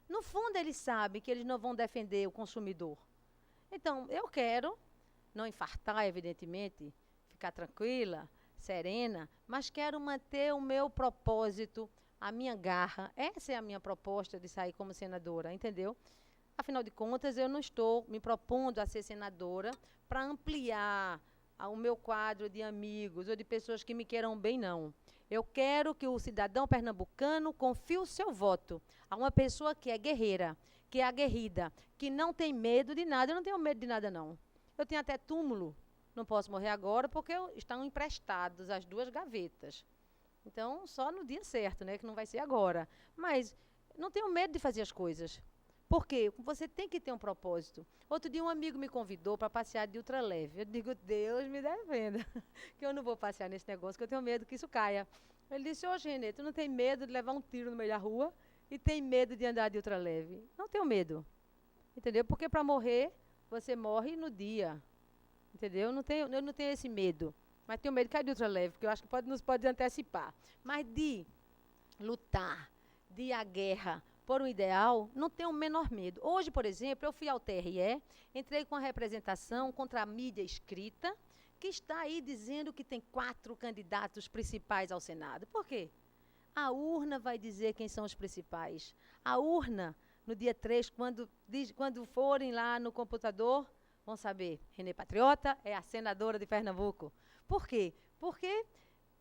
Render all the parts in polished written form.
No fundo, eles sabem que eles não vão defender o consumidor. Então, eu quero não infartar, evidentemente, ficar tranquila, serena, mas quero manter o meu propósito, a minha garra. Essa é a minha proposta de sair como senadora, entendeu? Afinal de contas, eu não estou me propondo a ser senadora para ampliar o meu quadro de amigos ou de pessoas que me queiram bem, não. Eu quero que o cidadão pernambucano confie o seu voto a uma pessoa que é guerreira, que é aguerrida, que não tem medo de nada. Eu não tenho medo de nada, não. Eu tenho até túmulo. Não posso morrer agora porque estão emprestados as 2 gavetas. Então, só no dia certo, né? Que não vai ser agora. Mas não tenho medo de fazer as coisas. Por quê? Você tem que ter um propósito. Outro dia um amigo me convidou para passear de ultraleve. Eu digo, Deus me defenda, que eu não vou passear nesse negócio, que eu tenho medo que isso caia. Ele disse, hoje, Renê, tu não tem medo de levar um tiro no meio da rua e tem medo de andar de ultraleve? Não tenho medo. Entendeu? Porque para morrer, você morre no dia. Entendeu? Eu não tenho esse medo. Mas tenho medo de cair de ultraleve, porque eu acho que nos pode antecipar. Mas de lutar, de ir à guerra por um ideal, não tenho o menor medo. Hoje, por exemplo, eu fui ao TRE, entrei com a representação contra a mídia escrita, que está aí dizendo que tem 4 candidatos principais ao Senado. Por quê? A urna vai dizer quem são os principais. A urna, no dia 3, quando forem lá no computador, vão saber, Renê Patriota é a senadora de Pernambuco. Por quê? Porque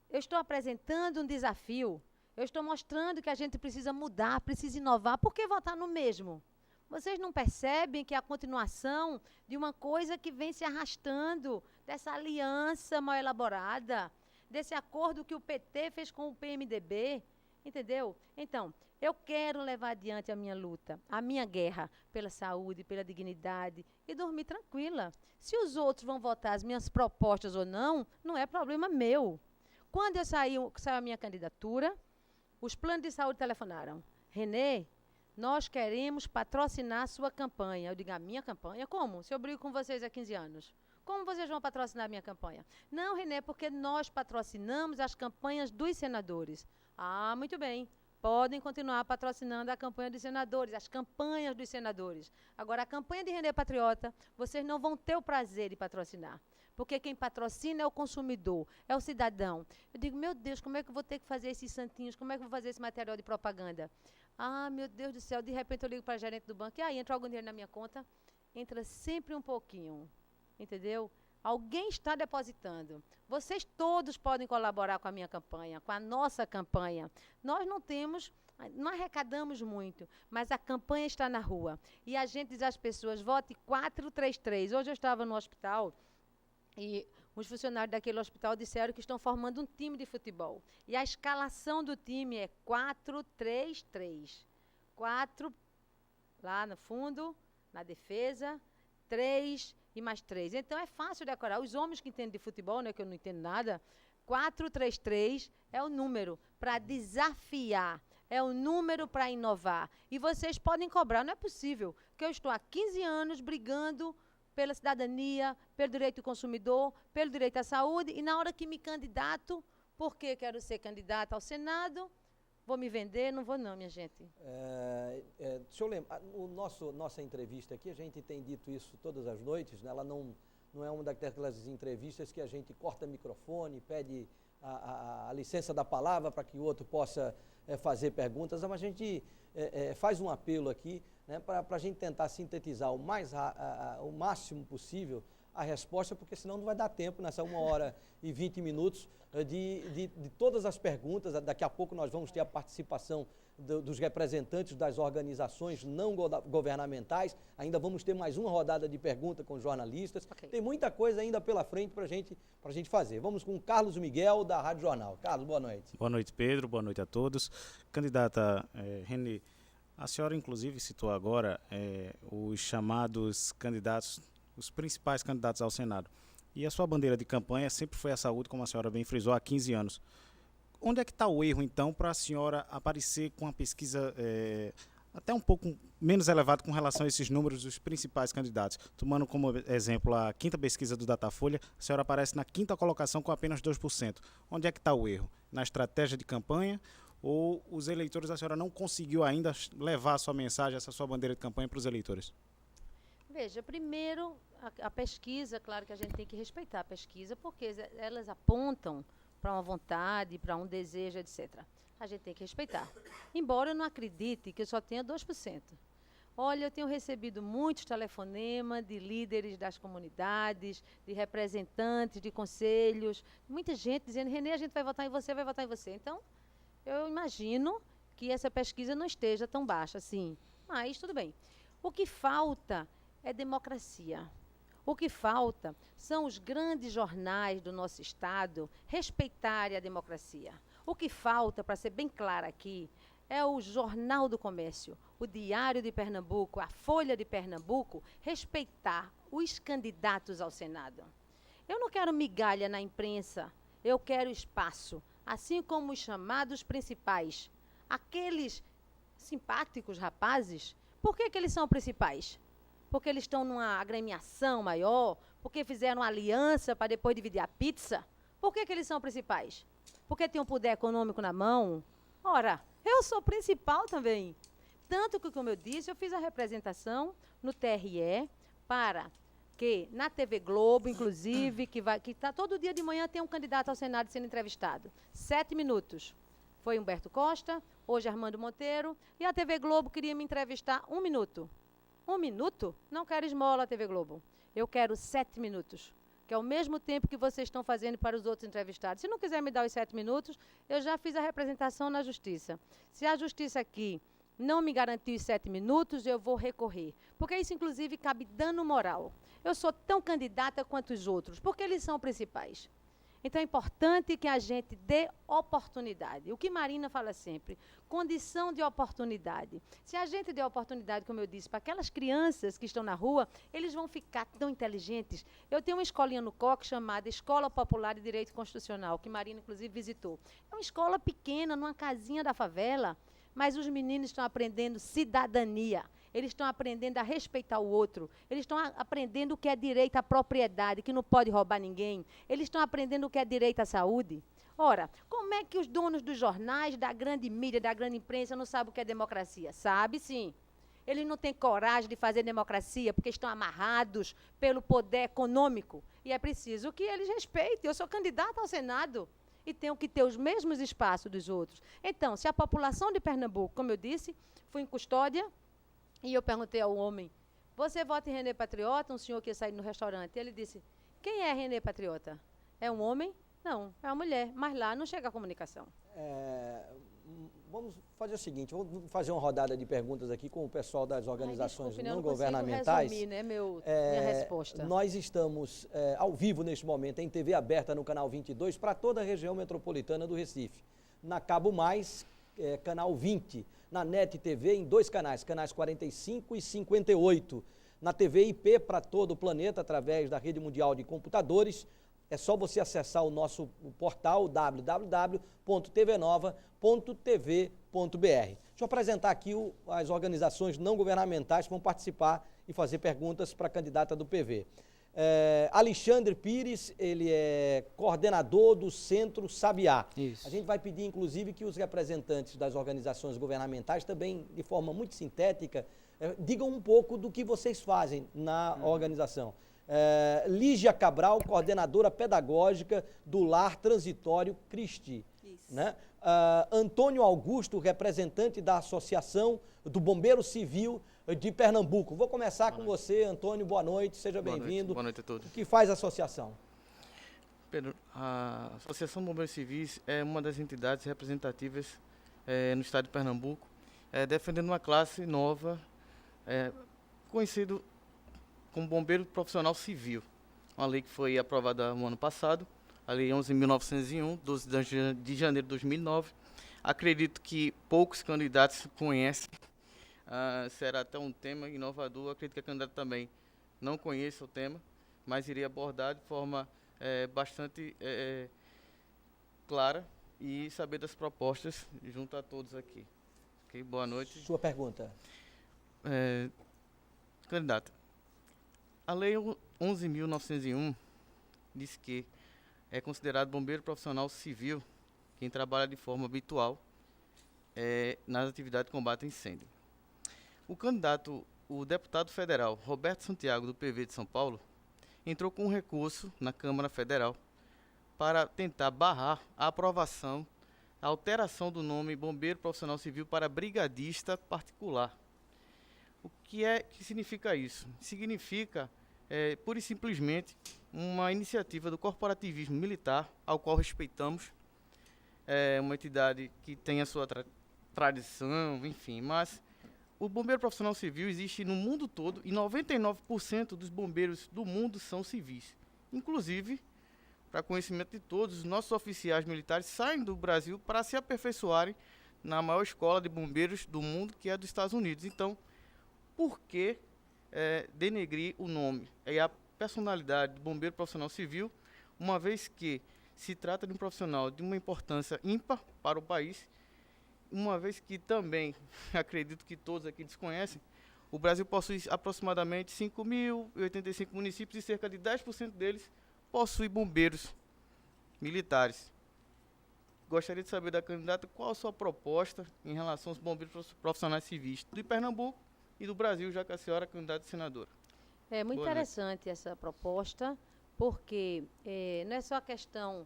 eu estou apresentando um desafio. Eu estou mostrando que a gente precisa mudar, precisa inovar. Por que votar no mesmo? Vocês não percebem que é a continuação de uma coisa que vem se arrastando, dessa aliança mal elaborada, desse acordo que o PT fez com o PMDB, entendeu? Então, eu quero levar adiante a minha luta, a minha guerra pela saúde, pela dignidade e dormir tranquila. Se os outros vão votar as minhas propostas ou não, não é problema meu. Quando saiu a minha candidatura, os planos de saúde telefonaram. Renê, nós queremos patrocinar a sua campanha. Eu digo, a minha campanha? Como? Se eu brigo com vocês há 15 anos. Como vocês vão patrocinar a minha campanha? Não, Renê, porque nós patrocinamos as campanhas dos senadores. Ah, muito bem. Podem continuar patrocinando a campanha dos senadores, as campanhas dos senadores. Agora, a campanha de Renê Patriota, vocês não vão ter o prazer de patrocinar. Porque quem patrocina é o consumidor, é o cidadão. Eu digo, meu Deus, como é que eu vou ter que fazer esses santinhos? Como é que eu vou fazer esse material de propaganda? Ah, meu Deus do céu, de repente eu ligo para a gerente do banco, e aí, entra algum dinheiro na minha conta? Entra sempre um pouquinho, entendeu? Alguém está depositando. Vocês todos podem colaborar com a minha campanha, com a nossa campanha. Nós não arrecadamos muito, mas a campanha está na rua. E a gente diz às pessoas, vote 433. Hoje eu estava no hospital e os funcionários daquele hospital disseram que estão formando um time de futebol. E a escalação do time é 4-3-3. 4 lá no fundo, na defesa, 3 e mais 3. Então é fácil decorar. Os homens que entendem de futebol, né, que eu não entendo nada, 4-3-3 é o número para desafiar, é o número para inovar. E vocês podem cobrar, não é possível que eu estou há 15 anos brigando pela cidadania, pelo direito do consumidor, pelo direito à saúde, e na hora que me candidato, porque quero ser candidata ao Senado, vou me vender? Não vou não, minha gente. Deixa eu lembrar, nossa entrevista aqui, a gente tem dito isso todas as noites, né? Ela não é uma daquelas entrevistas que a gente corta microfone, pede a licença da palavra para que o outro possa fazer perguntas, mas a gente faz um apelo aqui, né, para a gente tentar sintetizar o máximo possível a resposta, porque senão não vai dar tempo nessa 1h20 de todas as perguntas. Daqui a pouco nós vamos ter a participação dos representantes das organizações não governamentais, ainda vamos ter mais uma rodada de perguntas com jornalistas. Okay. Tem muita coisa ainda pela frente para a gente fazer. Vamos com o Carlos Miguel, da Rádio Jornal. Carlos, boa noite. Boa noite, Pedro, boa noite a todos. Candidata Renê, a senhora inclusive citou agora os chamados candidatos, os principais candidatos ao Senado. E a sua bandeira de campanha sempre foi a saúde, como a senhora bem frisou, há 15 anos. Onde é que está o erro, então, para a senhora aparecer com uma pesquisa até um pouco menos elevada com relação a esses números dos principais candidatos? Tomando como exemplo a 5ª pesquisa do Datafolha, a senhora aparece na 5ª colocação com apenas 2%. Onde é que está o erro? Na estratégia de campanha ou os eleitores, a senhora não conseguiu ainda levar a sua mensagem, essa sua bandeira de campanha para os eleitores? Veja, primeiro, a pesquisa, claro que a gente tem que respeitar a pesquisa, porque elas apontam para uma vontade, para um desejo, etc. A gente tem que respeitar. Embora eu não acredite que eu só tenha 2%. Olha, eu tenho recebido muitos telefonemas de líderes das comunidades, de representantes, de conselhos, muita gente dizendo, Renê, a gente vai votar em você, vai votar em você. Então, eu imagino que essa pesquisa não esteja tão baixa assim, mas tudo bem. O que falta é democracia. O que falta são os grandes jornais do nosso Estado respeitarem a democracia. O que falta, para ser bem clara aqui, é o Jornal do Comércio, o Diário de Pernambuco, a Folha de Pernambuco, respeitar os candidatos ao Senado. Eu não quero migalha na imprensa, eu quero espaço, assim como os chamados principais. Aqueles simpáticos rapazes, por que eles são principais? Porque eles estão numa agremiação maior? Porque fizeram uma aliança para depois dividir a pizza? Por que eles são principais? Porque tem um poder econômico na mão? Ora, eu sou principal também. Tanto que, como eu disse, eu fiz a representação no TRE para que, na TV Globo, inclusive, que tá, todo dia de manhã tem um candidato ao Senado sendo entrevistado. 7 minutos. Foi Humberto Costa, hoje Armando Monteiro, e a TV Globo queria me entrevistar 1 minuto. 1 minuto? Não quero esmola, TV Globo. Eu quero 7 minutos, que é o mesmo tempo que vocês estão fazendo para os outros entrevistados. Se não quiser me dar os 7 minutos, eu já fiz a representação na Justiça. Se a Justiça aqui não me garantir os 7 minutos, eu vou recorrer. Porque isso, inclusive, cabe dano moral. Eu sou tão candidata quanto os outros, porque eles são principais. Então, é importante que a gente dê oportunidade. O que Marina fala sempre, condição de oportunidade. Se a gente der oportunidade, como eu disse, para aquelas crianças que estão na rua, eles vão ficar tão inteligentes. Eu tenho uma escolinha no COC chamada Escola Popular de Direito Constitucional, que Marina, inclusive, visitou. É uma escola pequena, numa casinha da favela, mas os meninos estão aprendendo cidadania. Eles estão aprendendo a respeitar o outro. Eles estão aprendendo o que é direito à propriedade, que não pode roubar ninguém. Eles estão aprendendo o que é direito à saúde. Ora, como é que os donos dos jornais, da grande mídia, da grande imprensa, não sabem o que é democracia? Sabe, sim. Eles não têm coragem de fazer democracia porque estão amarrados pelo poder econômico. E é preciso que eles respeitem. Eu sou candidata ao Senado e tenho que ter os mesmos espaços dos outros. Então, se a população de Pernambuco, como eu disse, fui em custódia, e eu perguntei ao homem, você vota em Renê Patriota? Um senhor que ia sair no restaurante. Ele disse, quem é Renê Patriota? É um homem? Não, é uma mulher. Mas lá não chega a comunicação. Vamos fazer o seguinte, vamos fazer uma rodada de perguntas aqui com o pessoal das organizações não governamentais. Resumir, né, minha resposta. Nós estamos ao vivo neste momento em TV aberta no canal 22 para toda a região metropolitana do Recife. Na Cabo Mais, canal 20. Na NET TV em 2 canais, canais 45 e 58. Na TV IP para todo o planeta, através da Rede Mundial de Computadores. É só você acessar o nosso portal www.tvnova.tv.br. Deixa eu apresentar aqui as organizações não governamentais que vão participar e fazer perguntas para a candidata do PV. Alexandre Pires, ele é coordenador do Centro Sabiá. Isso. A gente vai pedir, inclusive, que os representantes das organizações governamentais também, de forma muito sintética, digam um pouco do que vocês fazem na organização. Lígia Cabral, coordenadora pedagógica do Lar Transitório Cristi. Isso. Né? Antônio Augusto, representante da Associação do Bombeiro Civil de Pernambuco. Vou começar com você, Antônio. Boa noite, seja bem-vindo. Boa noite a todos. O que faz a associação? Pedro, a Associação Bombeiros Civis é uma das entidades representativas no estado de Pernambuco, defendendo uma classe nova, conhecido como Bombeiro Profissional Civil. Uma lei que foi aprovada no ano passado, a Lei 11.901, 12 de janeiro de 2009. Acredito que poucos candidatos conhecem. Será até um tema inovador. Acredito que a candidata também não conheça o tema, mas iria abordar de forma bastante clara e saber das propostas junto a todos aqui. Okay, boa noite. Sua pergunta. Candidata, a Lei 11.901 diz que é considerado bombeiro profissional civil quem trabalha de forma habitual nas atividades de combate a incêndio. O deputado federal Roberto Santiago, do PV de São Paulo, entrou com um recurso na Câmara Federal para tentar barrar a aprovação, a alteração do nome Bombeiro Profissional Civil para Brigadista Particular. O que significa isso? Significa, pura e simplesmente, uma iniciativa do corporativismo militar, ao qual respeitamos, uma entidade que tem a sua tradição, enfim, mas o bombeiro profissional civil existe no mundo todo e 99% dos bombeiros do mundo são civis. Inclusive, para conhecimento de todos, os nossos oficiais militares saem do Brasil para se aperfeiçoarem na maior escola de bombeiros do mundo, que é dos Estados Unidos. Então, por que denegrir o nome e a personalidade do bombeiro profissional civil, uma vez que se trata de um profissional de uma importância ímpar para o país, uma vez que também, acredito que todos aqui desconhecem, o Brasil possui aproximadamente 5.085 municípios e cerca de 10% deles possui bombeiros militares. Gostaria de saber da candidata qual a sua proposta em relação aos bombeiros profissionais civis de Pernambuco e do Brasil, já que a senhora é candidata a senadora. É muito Boa interessante essa proposta, porque não é só a questão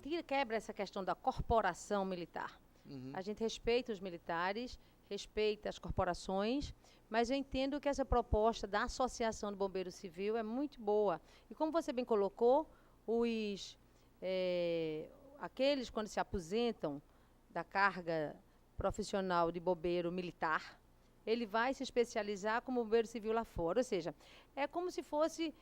que quebra essa questão da corporação militar. Uhum. A gente respeita os militares, respeita as corporações, mas eu entendo que essa proposta da Associação do Bombeiro Civil é muito boa. E como você bem colocou, aqueles quando se aposentam da carga profissional de bombeiro militar, ele vai se especializar como bombeiro civil lá fora. Ou seja, é como se fosse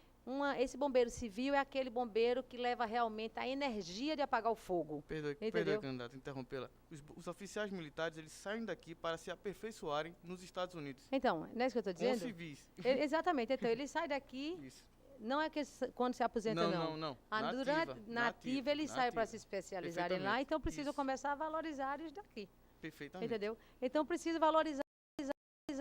esse bombeiro civil é aquele bombeiro que leva realmente a energia de apagar o fogo. Perdoe, candidato, interrompê-la. Os oficiais militares, eles saem daqui para se aperfeiçoarem nos Estados Unidos. Então, não é isso que eu estou dizendo? Com civis. Exatamente. Então, ele sai daqui, Isso. não é que quando se aposenta, não. Não. Na ativa, ele sai para se especializarem lá, então precisa Isso. começar a valorizar os daqui. Perfeitamente. Entendeu? Então, precisa valorizar